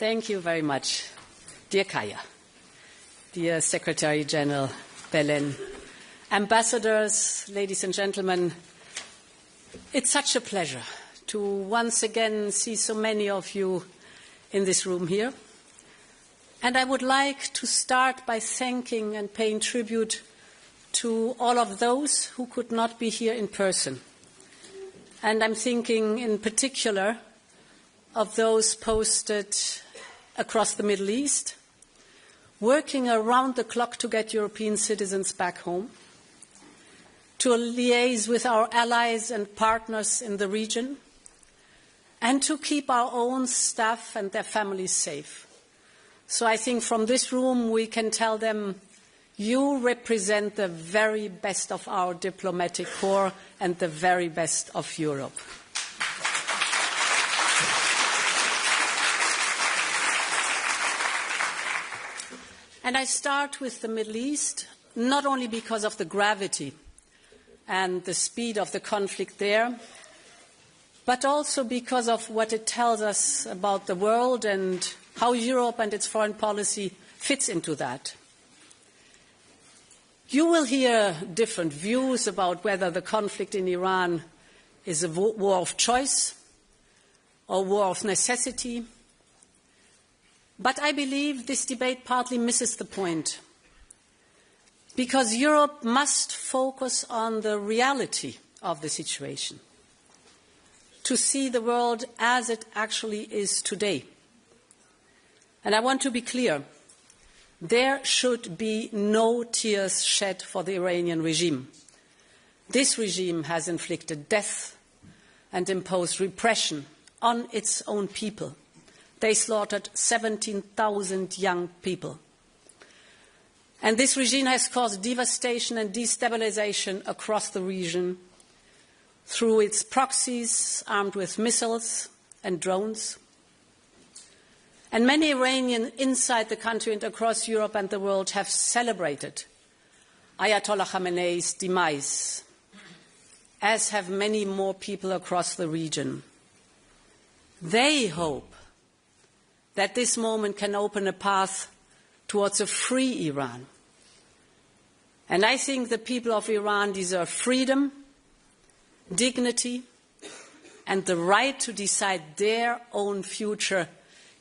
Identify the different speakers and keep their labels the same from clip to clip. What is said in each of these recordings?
Speaker 1: Thank you very much, dear Kaya, dear Secretary General Leyen, ambassadors, ladies and gentlemen. It's such a pleasure to once again see so many of you in this room here. And I would like to start by thanking and paying tribute to all of those who could not be here in person. And I'm thinking in particular of those posted across the Middle East, working around the clock to get European citizens back home, to liaise with our allies and partners in the region, and to keep our own staff and their families safe. So I think from this room we can tell them, you represent the very best of our diplomatic corps and the very best of Europe. And I start with the Middle East, not only because of the gravity and the speed of the conflict there, but also because of what it tells us about the world and how Europe and its foreign policy fits into that. You will hear different views about whether the conflict in Iran is a war of choice or war of necessity. But I believe this debate partly misses the point, because Europe must focus on the reality of the situation, to see the world as it actually is today. And I want to be clear, there should be no tears shed for the Iranian regime. This regime has inflicted death and imposed repression on its own people. They slaughtered 17,000 young people. And this regime has caused devastation and destabilization across the region through its proxies armed with missiles and drones. And many Iranians inside the country and across Europe and the world have celebrated Ayatollah Khamenei's demise, as have many more people across the region. They hope that this moment can open a path towards a free Iran. And I think the people of Iran deserve freedom, dignity, and the right to decide their own future,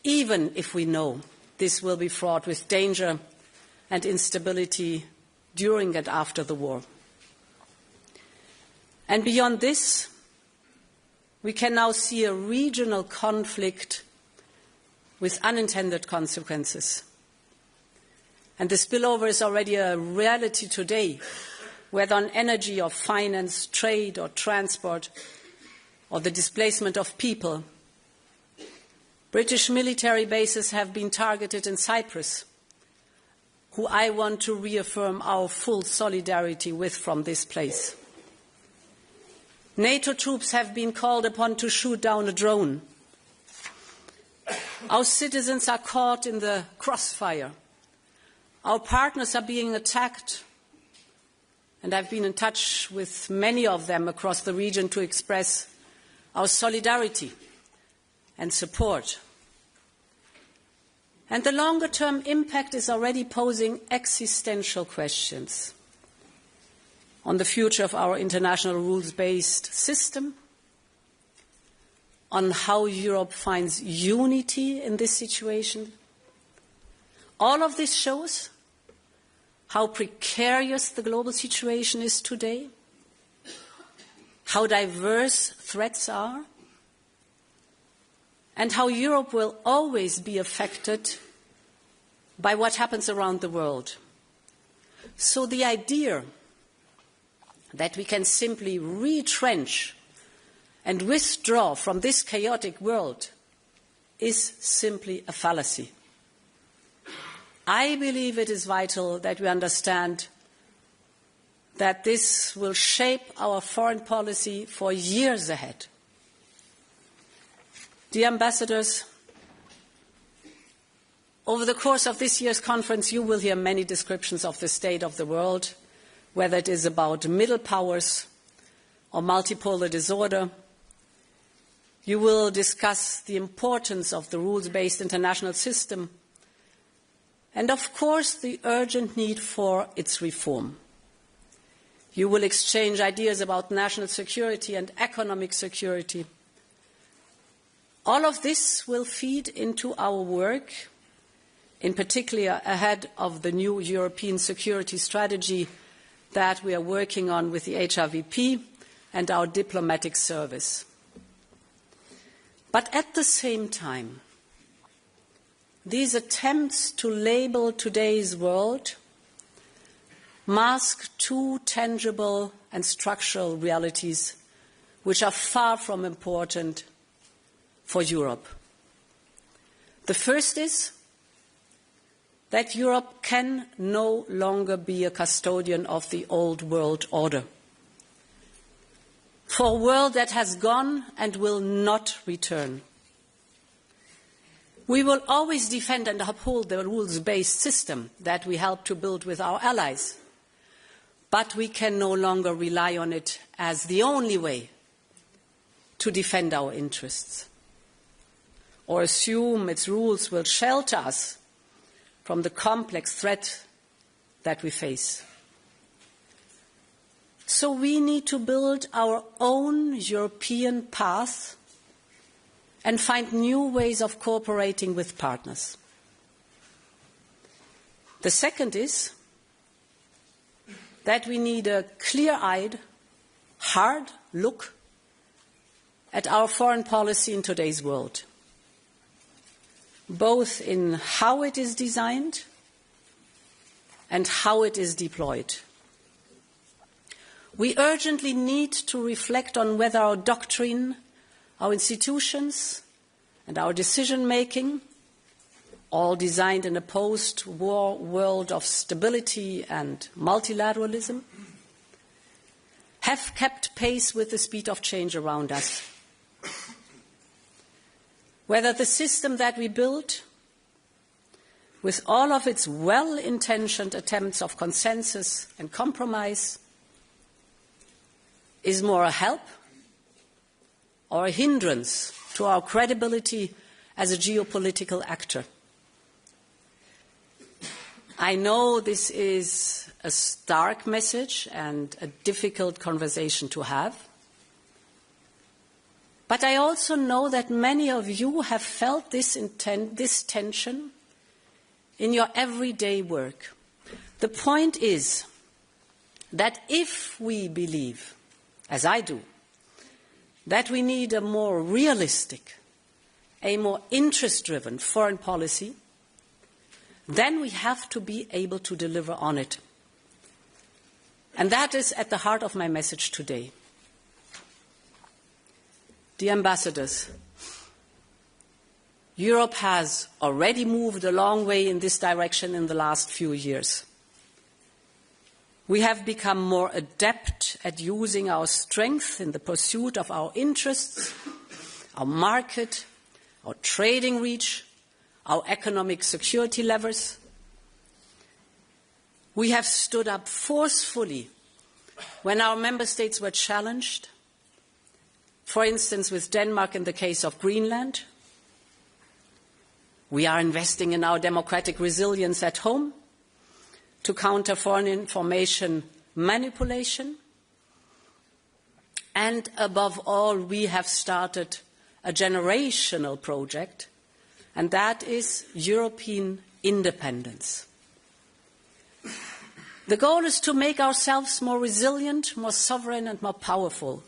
Speaker 1: even if we know this will be fraught with danger and instability during and after the war. And beyond this, we can now see a regional conflict with unintended consequences. And the spillover is already a reality today, whether on energy or finance, trade or transport, or the displacement of people. British military bases have been targeted in Cyprus, who I want to reaffirm our full solidarity with from this place. NATO troops have been called upon to shoot down a drone. Our citizens are caught in the crossfire. Our partners are being attacked. And I've been in touch with many of them across the region to express our solidarity and support. And the longer-term impact is already posing existential questions on the future of our international rules-based system, on how Europe finds unity in this situation. All of this shows how precarious the global situation is today, how diverse threats are, and how Europe will always be affected by what happens around the world. So the idea that we can simply retrench and withdraw from this chaotic world is simply a fallacy. I believe it is vital that we understand that this will shape our foreign policy for years ahead. Dear ambassadors, over the course of this year's conference, you will hear many descriptions of the state of the world, whether it is about middle powers or multipolar disorder. You will discuss the importance of the rules-based international system and, of course, the urgent need for its reform. You will exchange ideas about national security and economic security. All of this will feed into our work, in particular ahead of the new European security strategy that we are working on with the HRVP and our diplomatic service. But at the same time, these attempts to label today's world mask two tangible and structural realities which are far from important for Europe. The first is that Europe can no longer be a custodian of the old world order, for a world that has gone and will not return. We will always defend and uphold the rules-based system that we helped to build with our allies, but we can no longer rely on it as the only way to defend our interests, or assume its rules will shelter us from the complex threat that we face. So we need to build our own European path and find new ways of cooperating with partners. The second is that we need a clear-eyed, hard look at our foreign policy in today's world, both in how it is designed and how it is deployed. We urgently need to reflect on whether our doctrine, our institutions, and our decision-making, all designed in a post-war world of stability and multilateralism, have kept pace with the speed of change around us. Whether the system that we built, with all of its well-intentioned attempts of consensus and compromise, is more a help or a hindrance to our credibility as a geopolitical actor. I know this is a stark message and a difficult conversation to have, but I also know that many of you have felt this tension in your everyday work. The point is that if we believe, as I do, that we need a more realistic, a more interest-driven foreign policy, then we have to be able to deliver on it. And that is at the heart of my message today. Dear ambassadors, Europe has already moved a long way in this direction in the last few years. We have become more adept at using our strength in the pursuit of our interests, our market, our trading reach, our economic security levers. We have stood up forcefully when our member states were challenged, for instance, with Denmark in the case of Greenland. We are investing in our democratic resilience at home to counter foreign information manipulation. And above all, we have started a generational project, and that is European independence. The goal is to make ourselves more resilient, more sovereign, and more powerful.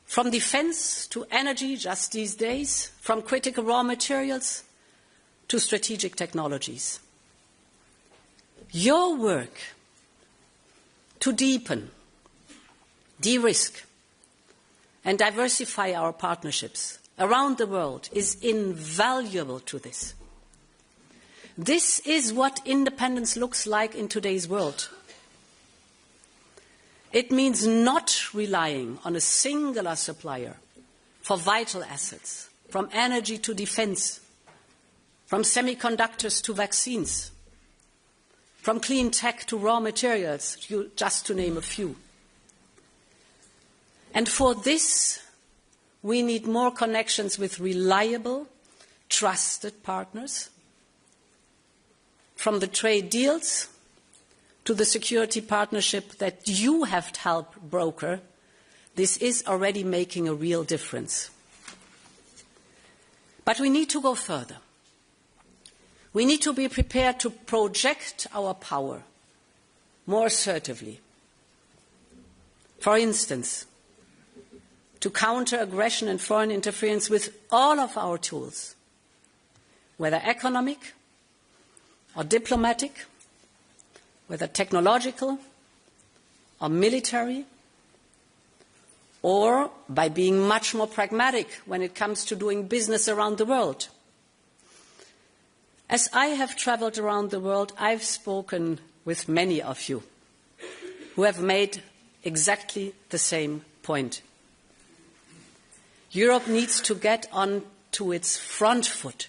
Speaker 1: From defense to energy just these days, from critical raw materials to strategic technologies. Your work to deepen, de-risk, and diversify our partnerships around the world is invaluable to this. This is what independence looks like in today's world. It means not relying on a singular supplier for vital assets, from energy to defense, from semiconductors to vaccines, from clean tech to raw materials, just to name a few. And for this, we need more connections with reliable, trusted partners. From the trade deals to the security partnership that you have helped broker, this is already making a real difference. But we need to go further. We need to be prepared to project our power more assertively. For instance, to counter aggression and foreign interference with all of our tools, whether economic or diplomatic, whether technological or military, or by being much more pragmatic when it comes to doing business around the world. As I have traveled around the world, I've spoken with many of you who have made exactly the same point. Europe needs to get on to its front foot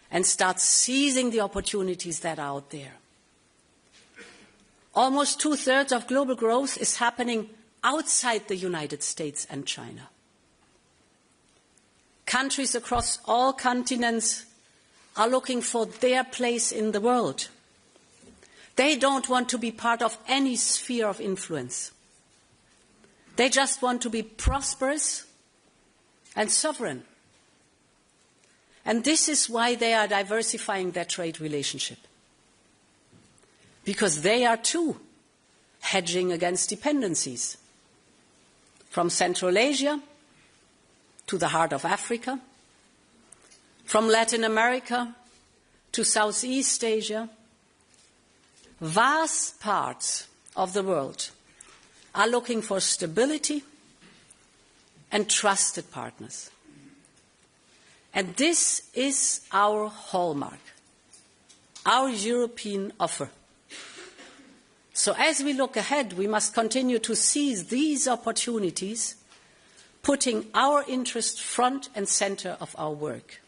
Speaker 1: and start seizing the opportunities that are out there. Almost 2/3 of global growth is happening outside the United States and China. Countries across all continents are looking for their place in the world. They don't want to be part of any sphere of influence. They just want to be prosperous and sovereign. And this is why they are diversifying their trade relationship. Because they are too hedging against dependencies. From Central Asia to the heart of Africa, from Latin America to Southeast Asia, vast parts of the world are looking for stability and trusted partners. And this is our hallmark, our European offer. So as we look ahead, we must continue to seize these opportunities, putting our interest front and center of our work.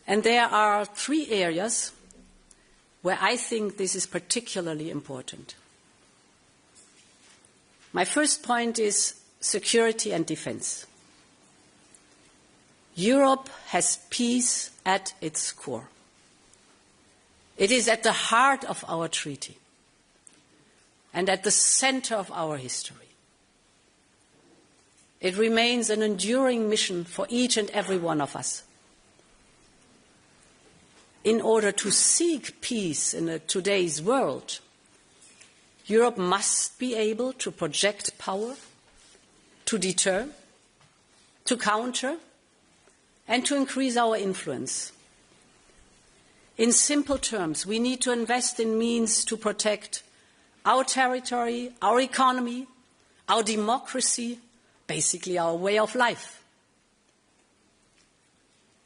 Speaker 1: And there are 3 areas where I think this is particularly important. My first point is security and defense. Europe has peace at its core. It is at the heart of our treaty and at the center of our history. It remains an enduring mission for each and every one of us. In order to seek peace in today's world, Europe must be able to project power, to deter, to counter, and to increase our influence. In simple terms, we need to invest in means to protect our territory, our economy, our democracy, basically our way of life.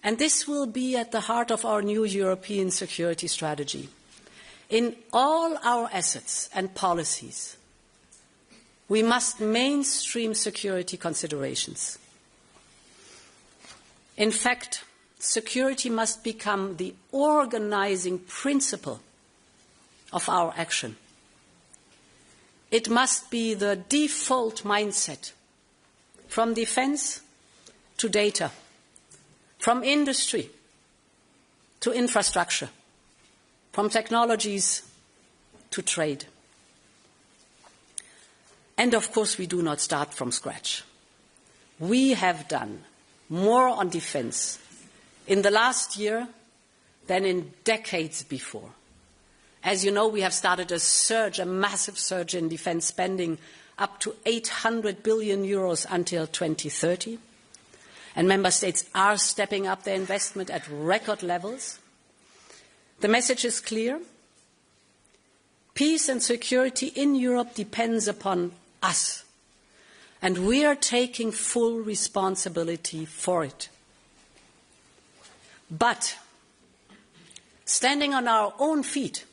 Speaker 1: And this will be at the heart of our new European security strategy. In all our assets and policies, we must mainstream security considerations. In fact, security must become the organizing principle of our action. It must be the default mindset, from defense to data, from industry to infrastructure, from technologies to trade. And of course, we do not start from scratch. We have done more on defense in the last year than in decades before. As you know, we have started a massive surge in defense spending, up to 800 billion euros until 2030. And member states are stepping up their investment at record levels. The message is clear. Peace and security in Europe depends upon us. And we are taking full responsibility for it. But standing on our own feet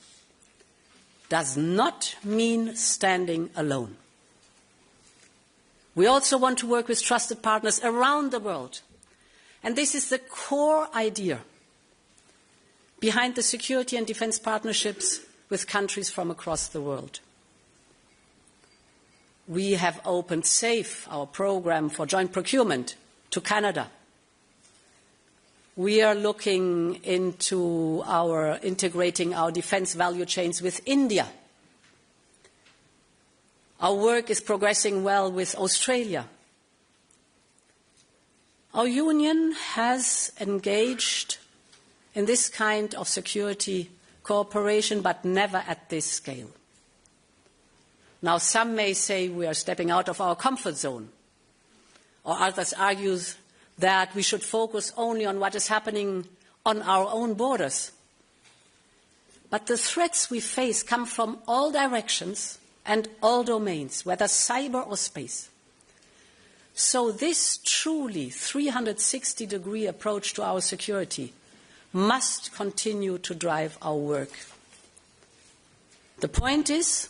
Speaker 1: does not mean standing alone. We also want to work with trusted partners around the world. And this is the core idea behind the security and defense partnerships with countries from across the world. We have opened SAFE, our program for joint procurement, to Canada. We are looking into integrating our defense value chains with India. Our work is progressing well with Australia. Our union has engaged in this kind of security cooperation, but never at this scale. Now, some may say we are stepping out of our comfort zone, or others argue that we should focus only on what is happening on our own borders. But the threats we face come from all directions and all domains, whether cyber or space. So this truly 360-degree approach to our security must continue to drive our work. The point is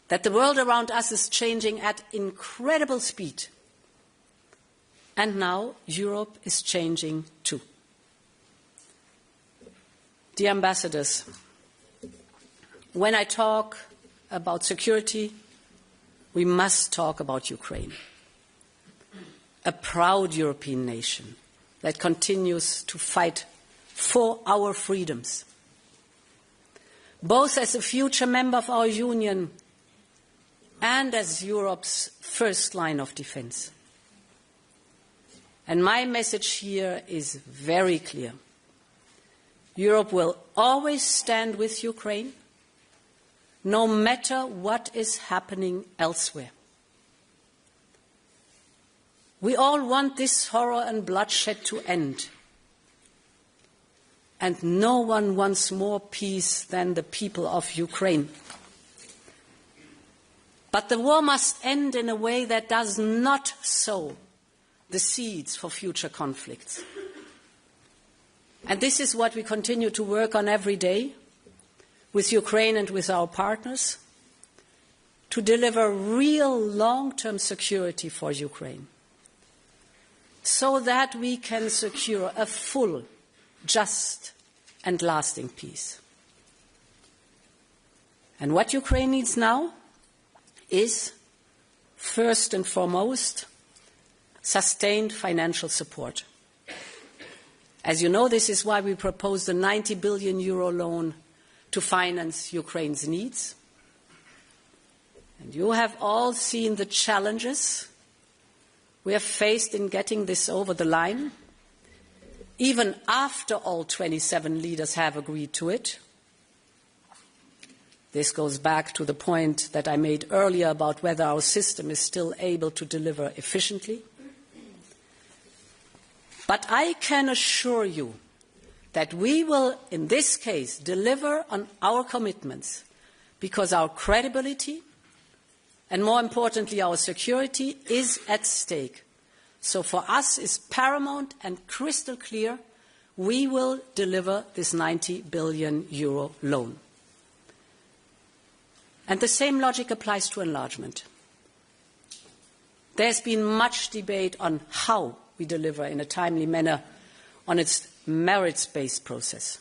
Speaker 1: that the world around us is changing at incredible speed. And now Europe is changing too. Dear ambassadors, when I talk about security, we must talk about Ukraine, a proud European nation that continues to fight for our freedoms, both as a future member of our union and as Europe's first line of defense. And my message here is very clear. Europe will always stand with Ukraine, no matter what is happening elsewhere. We all want this horror and bloodshed to end. And no one wants more peace than the people of Ukraine. But the war must end in a way that does not sow the seeds for future conflicts. And this is what we continue to work on every day with Ukraine and with our partners, to deliver real long-term security for Ukraine, so that we can secure a full, just and lasting peace. And what Ukraine needs now is, first and foremost, sustained financial support. As you know, this is why we proposed a 90 billion euro loan to finance Ukraine's needs. And you have all seen the challenges we have faced in getting this over the line, even after all 27 leaders have agreed to it. This goes back to the point that I made earlier about whether our system is still able to deliver efficiently. But I can assure you that we will, in this case, deliver on our commitments, because our credibility and, more importantly, our security is at stake. So for us is paramount and crystal clear, we will deliver this 90 billion euro loan. And the same logic applies to enlargement. There's been much debate on how we deliver in a timely manner on its merits-based process.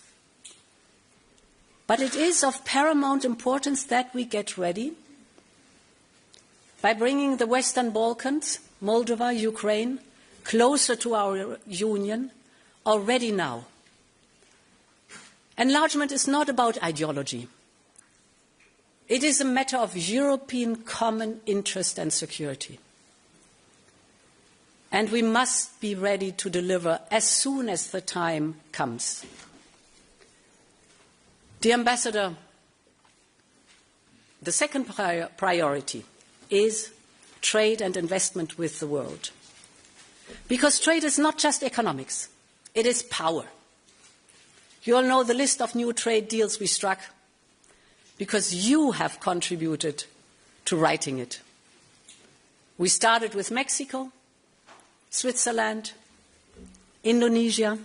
Speaker 1: But it is of paramount importance that we get ready by bringing the Western Balkans, Moldova, Ukraine, closer to our union already now. Enlargement is not about ideology. It is a matter of European common interest and security. And we must be ready to deliver as soon as the time comes. Dear Ambassador, the second priority is trade and investment with the world. Because trade is not just economics, it is power. You all know the list of new trade deals we struck, because you have contributed to writing it. We started with Mexico, Switzerland, Indonesia,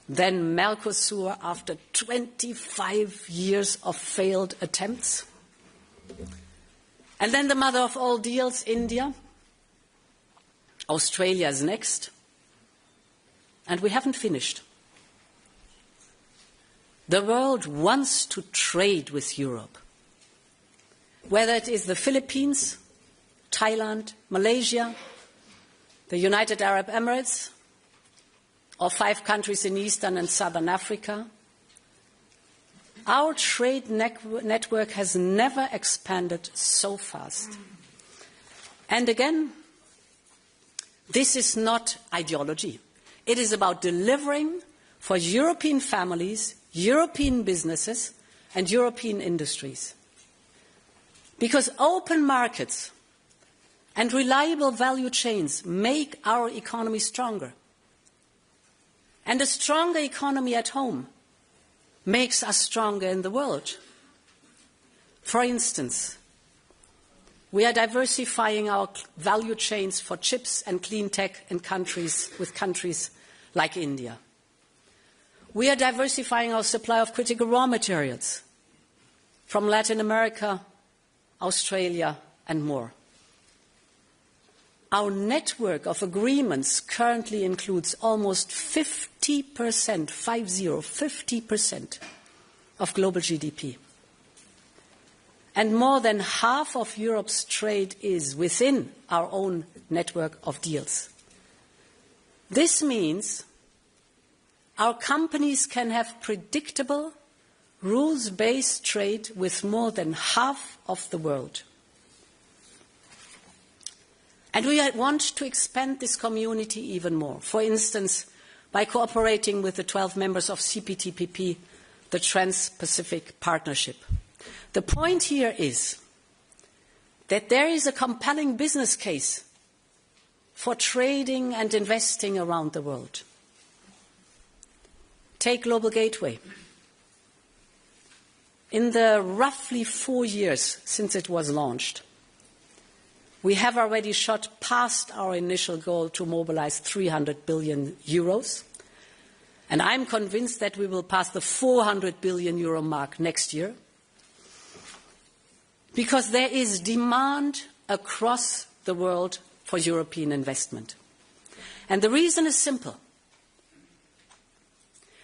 Speaker 1: then Mercosur after 25 years of failed attempts, and then the mother of all deals, India. Australia is next, and we haven't finished. The world wants to trade with Europe. whether it is the Philippines, Thailand, Malaysia, the United Arab Emirates, or 5 countries in Eastern and Southern Africa, our trade network has never expanded so fast. And again, this is not ideology. It is about delivering for European families, European businesses, and European industries. Because open markets and reliable value chains make our economy stronger. And a stronger economy at home makes us stronger in the world. For instance, we are diversifying our value chains for chips and clean tech in countries like India. We are diversifying our supply of critical raw materials from Latin America, Australia, and more. Our network of agreements currently includes almost 50%, 50% of global GDP. And more than half of Europe's trade is within our own network of deals. This means our companies can have predictable, rules-based trade with more than half of the world. And we want to expand this community even more, for instance, by cooperating with the 12 members of CPTPP, the Trans-Pacific Partnership. The point here is that there is a compelling business case for trading and investing around the world. Take Global Gateway. In the roughly 4 years since it was launched, we have already shot past our initial goal to mobilize 300 billion euros, and I'm convinced that we will pass the 400 billion euro mark next year, because there is demand across the world for European investment. And the reason is simple.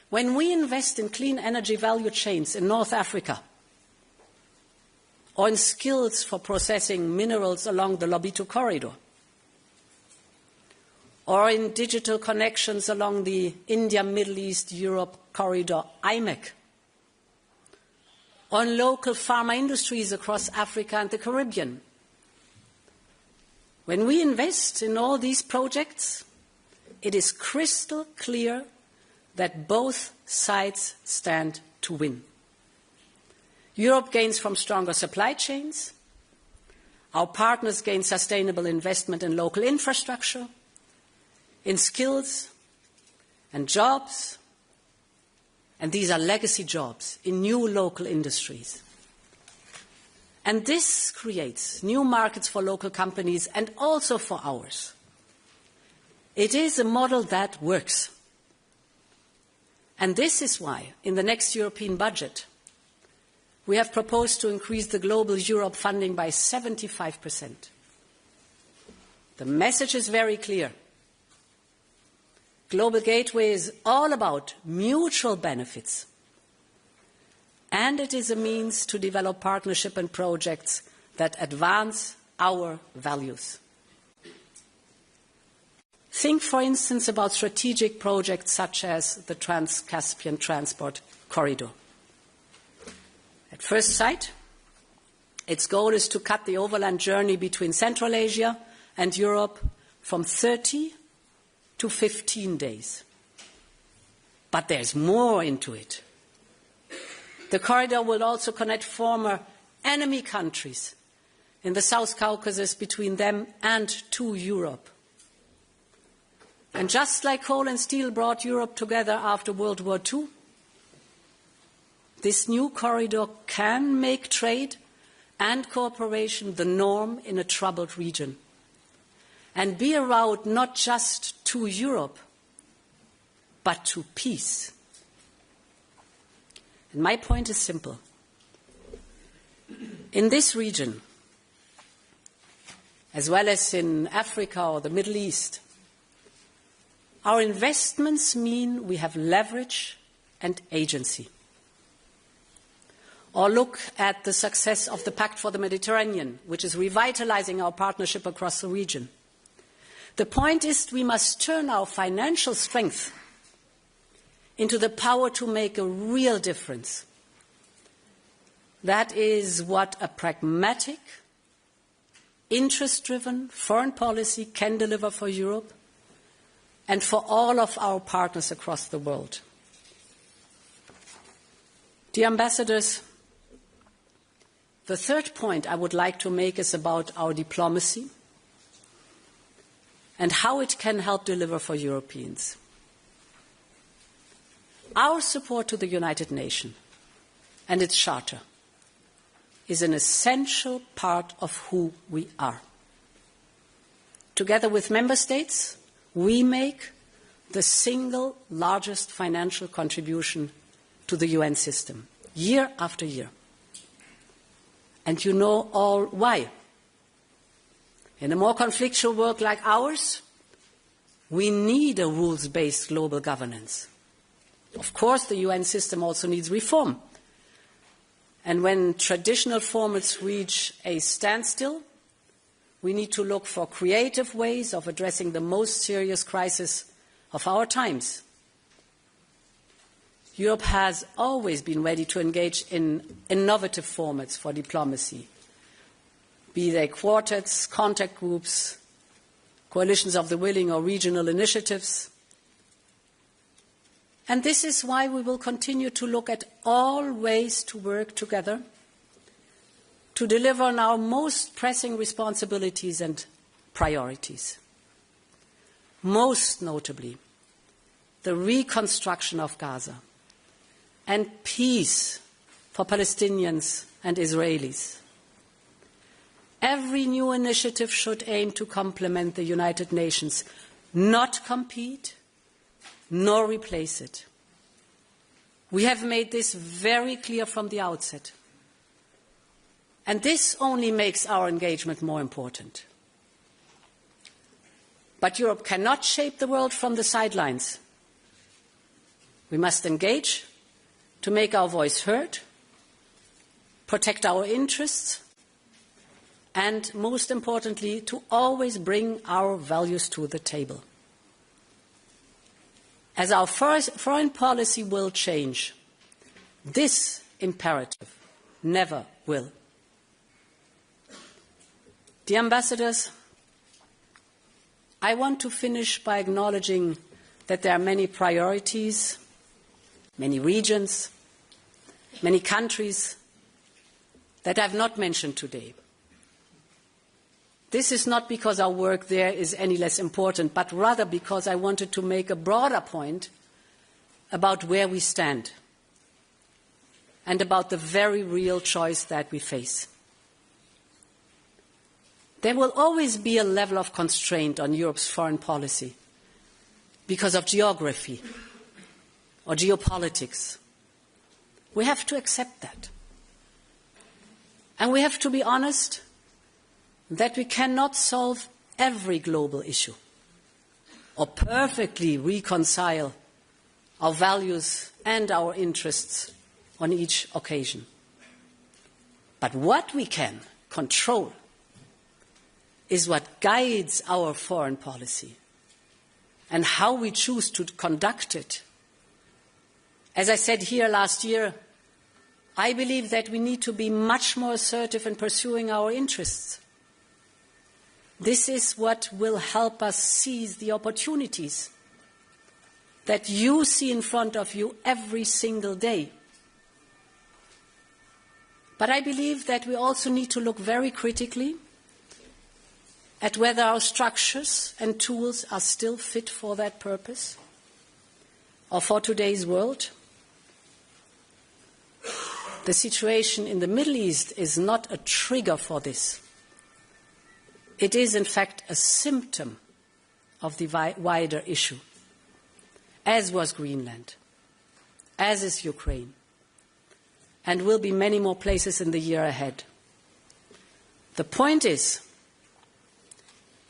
Speaker 1: When we invest in clean energy value chains in North Africa, or in skills for processing minerals along the Lobito corridor, or in digital connections along the India, Middle East, Europe corridor, IMEC, or in local pharma industries across Africa and the Caribbean. When we invest in all these projects, it is crystal clear that both sides stand to win. Europe gains from stronger supply chains. Our partners gain sustainable investment in local infrastructure, in skills and jobs, and these are legacy jobs in new local industries. And this creates new markets for local companies and also for ours. It is a model that works. And this is why, in the next European budget, we have proposed to increase the Global Europe funding by 75%. The message is very clear. Global Gateway is all about mutual benefits, and it is a means to develop partnership and projects that advance our values. Think, for instance, about strategic projects such as the Trans-Caspian Transport Corridor. At first sight, its goal is to cut the overland journey between Central Asia and Europe from 30 to 15 days. But there's more into it. The corridor will also connect former enemy countries in the South Caucasus between them and to Europe. And just like coal and steel brought Europe together after World War II, this new corridor can make trade and cooperation the norm in a troubled region and be a route not just to Europe, but to peace. And my point is simple. In this region, as well as in Africa or the Middle East, our investments mean we have leverage and agency. Or look at the success of the Pact for the Mediterranean, which is revitalizing our partnership across the region. The point is we must turn our financial strength into the power to make a real difference. That is what a pragmatic, interest-driven foreign policy can deliver for Europe and for all of our partners across the world. Dear ambassadors, the third point I would like to make is about our diplomacy and how it can help deliver for Europeans. Our support to the United Nations and its charter is an essential part of who we are. Together with member states, we make the single largest financial contribution to the UN system, year after year. And you know all why. In a more conflictual world like ours, we need a rules-based global governance. Of course, the UN system also needs reform. And when traditional formats reach a standstill, we need to look for creative ways of addressing the most serious crisis of our times. Europe has always been ready to engage in innovative formats for diplomacy, be they quartets, contact groups, coalitions of the willing, or regional initiatives. And this is why we will continue to look at all ways to work together to deliver on our most pressing responsibilities and priorities. Most notably, the reconstruction of Gaza and peace for Palestinians and Israelis. Every new initiative should aim to complement the United Nations, not compete, nor replace it. We have made this very clear from the outset. And this only makes our engagement more important. But Europe cannot shape the world from the sidelines. We must engage to make our voice heard, protect our interests, and most importantly, to always bring our values to the table. As our foreign policy will change, this imperative never will. Dear ambassadors, I want to finish by acknowledging that there are many priorities, many regions, many countries that I have not mentioned today. This is not because our work there is any less important, but rather because I wanted to make a broader point about where we stand and about the very real choice that we face. There will always be a level of constraint on Europe's foreign policy because of geography or geopolitics. We have to accept that. And we have to be honest that we cannot solve every global issue or perfectly reconcile our values and our interests on each occasion. But what we can control is what guides our foreign policy and how we choose to conduct it. As I said here last year, I believe that we need to be much more assertive in pursuing our interests. This is what will help us seize the opportunities that you see in front of you every single day. But I believe that we also need to look very critically at whether our structures and tools are still fit for that purpose or for today's world. The situation in the Middle East is not a trigger for this. It is, in fact, a symptom of the wider issue, as was Greenland, as is Ukraine, and will be many more places in the year ahead. The point is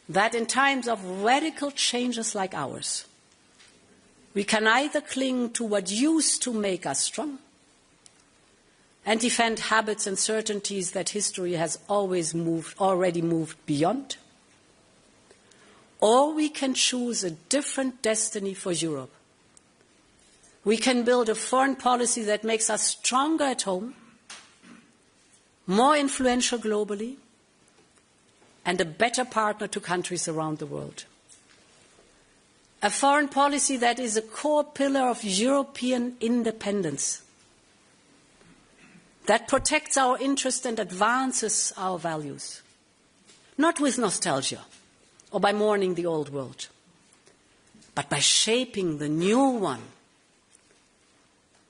Speaker 1: that in times of radical changes like ours, we can either cling to what used to make us strong and defend habits and certainties that history has already moved beyond. Or we can choose a different destiny for Europe. We can build a foreign policy that makes us stronger at home, more influential globally, and a better partner to countries around the world. A foreign policy that is a core pillar of European independence, that protects our interests and advances our values, not with nostalgia or by mourning the old world, but by shaping the new one.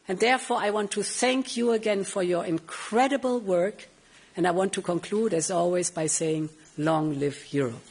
Speaker 1: And therefore, I want to thank you again for your incredible work, and I want to conclude, as always, by saying, long live Europe.